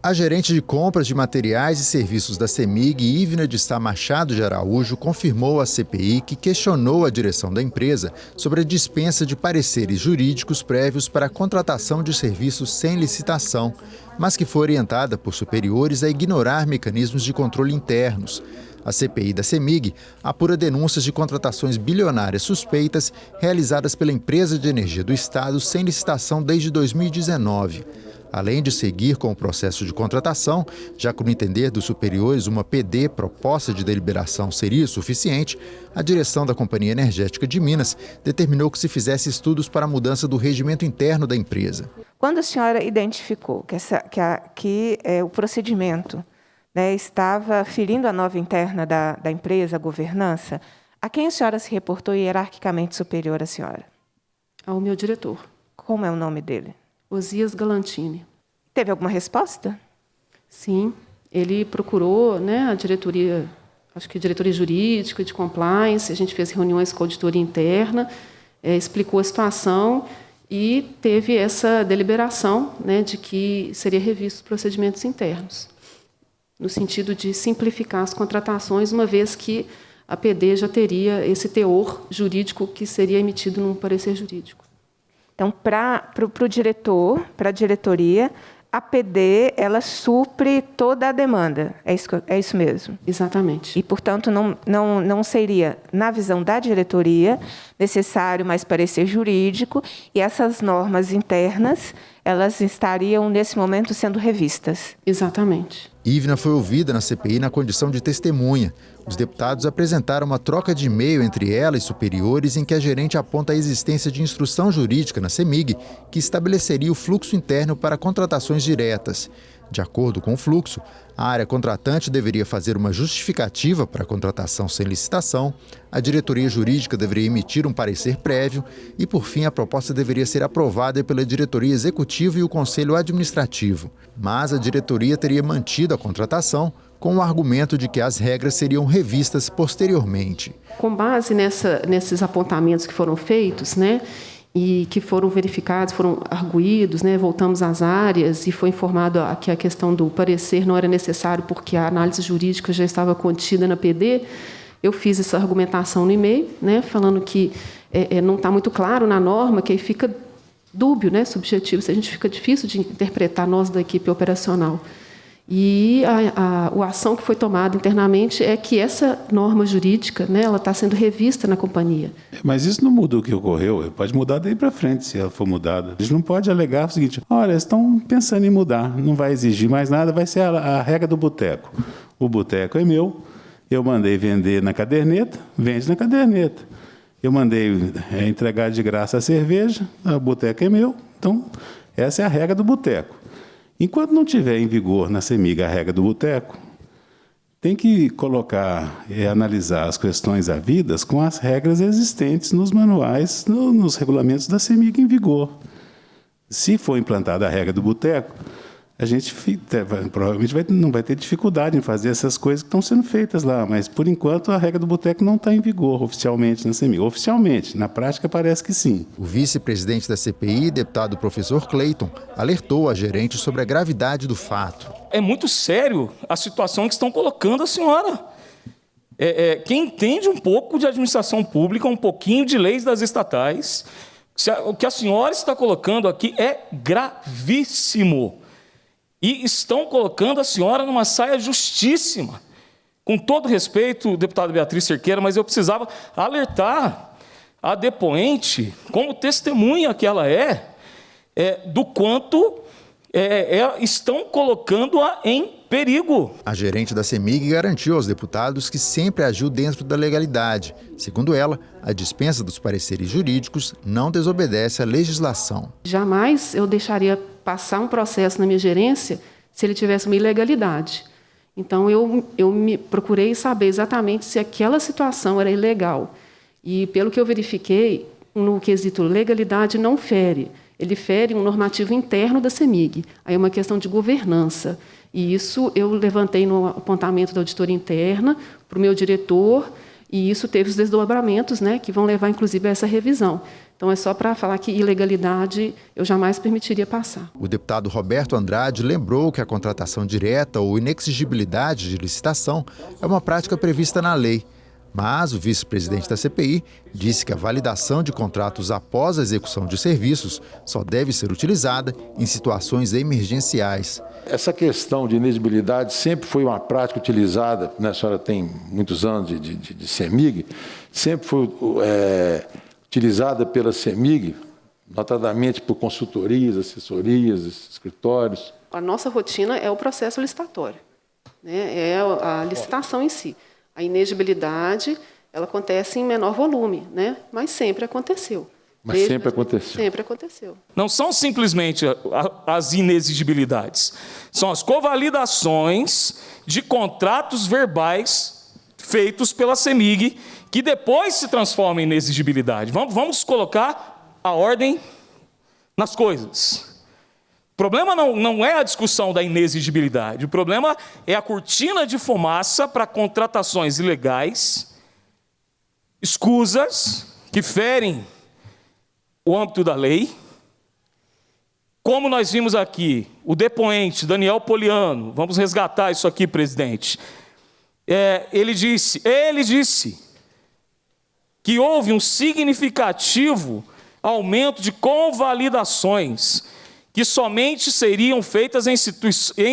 A gerente de compras de materiais e serviços da CEMIG, Ivna de Sá Machado de Araújo, confirmou à CPI que questionou a direção da empresa sobre a dispensa de pareceres jurídicos prévios para a contratação de serviços sem licitação, mas que foi orientada por superiores a ignorar mecanismos de controle internos. A CPI da CEMIG apura denúncias de contratações bilionárias suspeitas realizadas pela empresa de energia do Estado sem licitação desde 2019. Além de seguir com o processo de contratação, já que no entender dos superiores uma PD, proposta de deliberação, seria suficiente, a direção da Companhia Energética de Minas determinou que se fizesse estudos para a mudança do regimento interno da empresa. Quando a senhora identificou que o procedimento, né, estava ferindo a norma interna da empresa, a governança, a quem a senhora se reportou hierarquicamente superior à senhora? Ao meu diretor. Como é o nome dele? Osias Galantini. Teve alguma resposta? Sim, ele procurou, né, a diretoria, acho que diretoria jurídica, de compliance, a gente fez reuniões com a auditoria interna, explicou a situação e teve essa deliberação, né, de que seria revisto os procedimentos internos, no sentido de simplificar as contratações, uma vez que a PD já teria esse teor jurídico que seria emitido num parecer jurídico. Então, para o diretor, para a diretoria, a PD ela supre toda a demanda. É isso mesmo? Exatamente. E, portanto, não seria, na visão da diretoria, necessário mais parecer jurídico e essas normas internas elas estariam, nesse momento, sendo revistas. Exatamente. Ivna foi ouvida na CPI na condição de testemunha. Os deputados apresentaram uma troca de e-mail entre ela e superiores em que a gerente aponta a existência de instrução jurídica na CEMIG que estabeleceria o fluxo interno para contratações diretas. De acordo com o fluxo, a área contratante deveria fazer uma justificativa para a contratação sem licitação, a diretoria jurídica deveria emitir um parecer prévio e, por fim, a proposta deveria ser aprovada pela diretoria executiva e o conselho administrativo. Mas a diretoria teria mantido a contratação com o argumento de que as regras seriam revistas posteriormente. Com base nesses apontamentos que foram feitos, né, e que foram verificados, foram arguídos, né, voltamos às áreas e foi informado que a questão do parecer não era necessário porque a análise jurídica já estava contida na PD, eu fiz essa argumentação no e-mail, né, falando que não está muito claro na norma, que aí fica dúbio, né, subjetivo, se a gente fica difícil de interpretar nós da equipe operacional. E a ação que foi tomada internamente é que essa norma jurídica, né, ela está sendo revista na companhia. Mas isso não muda o que ocorreu, pode mudar daí para frente, se ela for mudada. A gente não pode alegar o seguinte, olha, eles estão pensando em mudar, não vai exigir mais nada, vai ser a regra do boteco. O boteco é meu, eu mandei vender na caderneta, vende na caderneta. Eu mandei entregar de graça a cerveja, o boteco é meu, então essa é a regra do boteco. Enquanto não tiver em vigor na CEMIG a regra do boteco, tem que colocar e analisar as questões havidas com as regras existentes nos manuais, nos regulamentos da CEMIG em vigor. Se for implantada a regra do boteco, a gente provavelmente não vai ter dificuldade em fazer essas coisas que estão sendo feitas lá, mas, por enquanto, a regra do boteco não está em vigor oficialmente na CEMIG. Oficialmente, na prática, parece que sim. O vice-presidente da CPI, deputado professor Cleiton, alertou a gerente sobre a gravidade do fato. É muito sério a situação que estão colocando a senhora. Quem entende um pouco de administração pública, um pouquinho de leis das estatais, o que a senhora está colocando aqui é gravíssimo. E estão colocando a senhora numa saia justíssima. Com todo respeito, deputada Beatriz Cerqueira, mas eu precisava alertar a depoente, como testemunha que ela do quanto estão colocando-a em perigo. A gerente da CEMIG garantiu aos deputados que sempre agiu dentro da legalidade. Segundo ela, a dispensa dos pareceres jurídicos não desobedece à legislação. Jamais eu deixaria passar um processo na minha gerência se ele tivesse uma ilegalidade. Então, eu me procurei saber exatamente se aquela situação era ilegal. E, pelo que eu verifiquei, no quesito legalidade não fere. ele fere um normativo interno da CEMIG. Aí é uma questão de governança. E isso eu levantei no apontamento da auditoria interna para o meu diretor, e isso teve os desdobramentos, né, que vão levar, inclusive, a essa revisão. Então, é só para falar que ilegalidade eu jamais permitiria passar. O deputado Roberto Andrade lembrou que a contratação direta ou inexigibilidade de licitação é uma prática prevista na lei. Mas o vice-presidente da CPI disse que a validação de contratos após a execução de serviços só deve ser utilizada em situações emergenciais. Essa questão de inexigibilidade sempre foi uma prática utilizada, né, a senhora tem muitos anos de CEMIG, sempre foi utilizada pela CEMIG, notadamente por consultorias, assessorias, escritórios. A nossa rotina é o processo licitatório, né, é a licitação em si. A inexigibilidade, ela acontece em menor volume, né, mas sempre aconteceu. Mas sempre aconteceu. Sempre aconteceu. Não são simplesmente as inexigibilidades, são as convalidações de contratos verbais feitos pela CEMIG, que depois se transformam em inexigibilidade. Vamos colocar a ordem nas coisas. O problema não é a discussão da inexigibilidade, o problema é a cortina de fumaça para contratações ilegais, escusas, que ferem o âmbito da lei. Como nós vimos aqui, o depoente Daniel Poliano, vamos resgatar isso aqui, presidente, ele disse que houve um significativo aumento de convalidações que somente seriam feitas em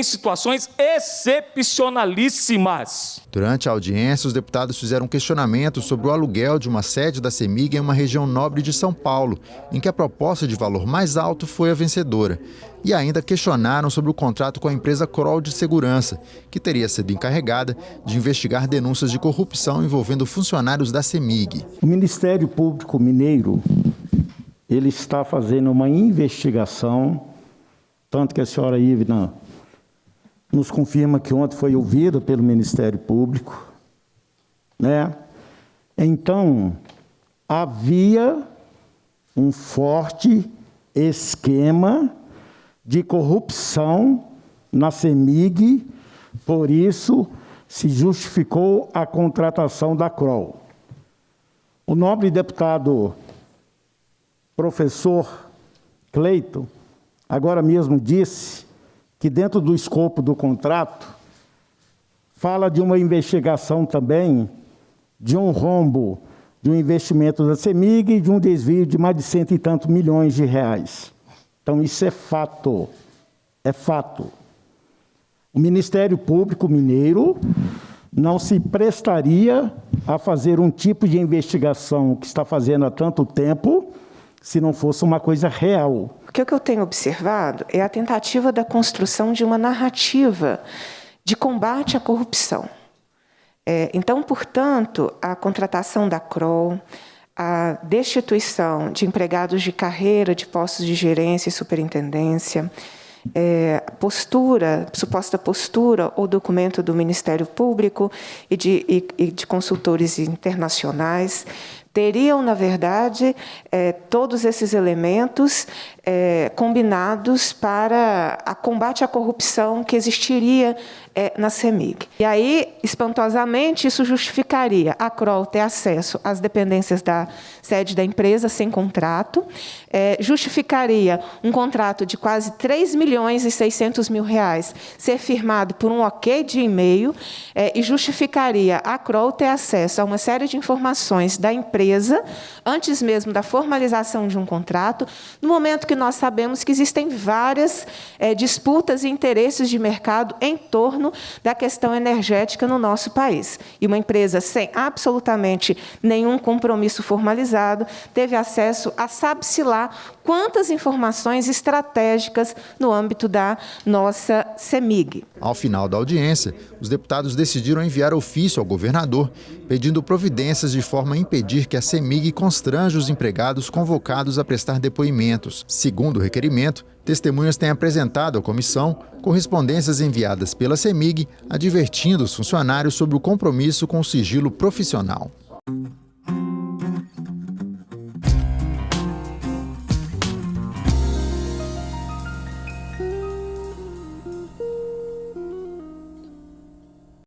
situações excepcionalíssimas. Durante a audiência, os deputados fizeram questionamentos sobre o aluguel de uma sede da CEMIG em uma região nobre de São Paulo, em que a proposta de valor mais alto foi a vencedora. E ainda questionaram sobre o contrato com a empresa Kroll de Segurança, que teria sido encarregada de investigar denúncias de corrupção envolvendo funcionários da CEMIG. O Ministério Público Mineiro, ele está fazendo uma investigação, tanto que a senhora Ivna nos confirma que ontem foi ouvida pelo Ministério Público, né? Então, havia um forte esquema de corrupção na CEMIG, por isso se justificou a contratação da Kroll. O nobre deputado professor Cleiton agora mesmo disse que dentro do escopo do contrato fala de uma investigação também de um rombo de um investimento da CEMIG e de um desvio de mais de 100 e tantos milhões de reais. Então isso é fato, é fato. O Ministério Público Mineiro não se prestaria a fazer um tipo de investigação que está fazendo há tanto tempo se não fosse uma coisa real. O que eu tenho observado é a tentativa da construção de uma narrativa de combate à corrupção. Então, portanto, a contratação da Kroll, a destituição de empregados de carreira de postos de gerência e superintendência, suposta postura ou documento do Ministério Público e de consultores internacionais, teriam, na verdade, todos esses elementos combinados para a combate à corrupção que existiria na CEMIG. E aí, espantosamente, isso justificaria a Kroll ter acesso às dependências da sede da empresa sem contrato, justificaria um contrato de quase 3 milhões e 600 mil reais ser firmado por um ok de e-mail, e justificaria a Kroll ter acesso a uma série de informações da empresa, antes mesmo da formalização de um contrato, no momento que nós sabemos que existem várias disputas e interesses de mercado em torno da questão energética no nosso país. E uma empresa sem absolutamente nenhum compromisso formalizado teve acesso a sabe-se lá quantas informações estratégicas no âmbito da nossa CEMIG. Ao final da audiência, os deputados decidiram enviar ofício ao governador, pedindo providências de forma a impedir que a CEMIG constranja os empregados convocados a prestar depoimentos. Segundo o requerimento, testemunhas têm apresentado à comissão correspondências enviadas pela CEMIG, advertindo os funcionários sobre o compromisso com o sigilo profissional.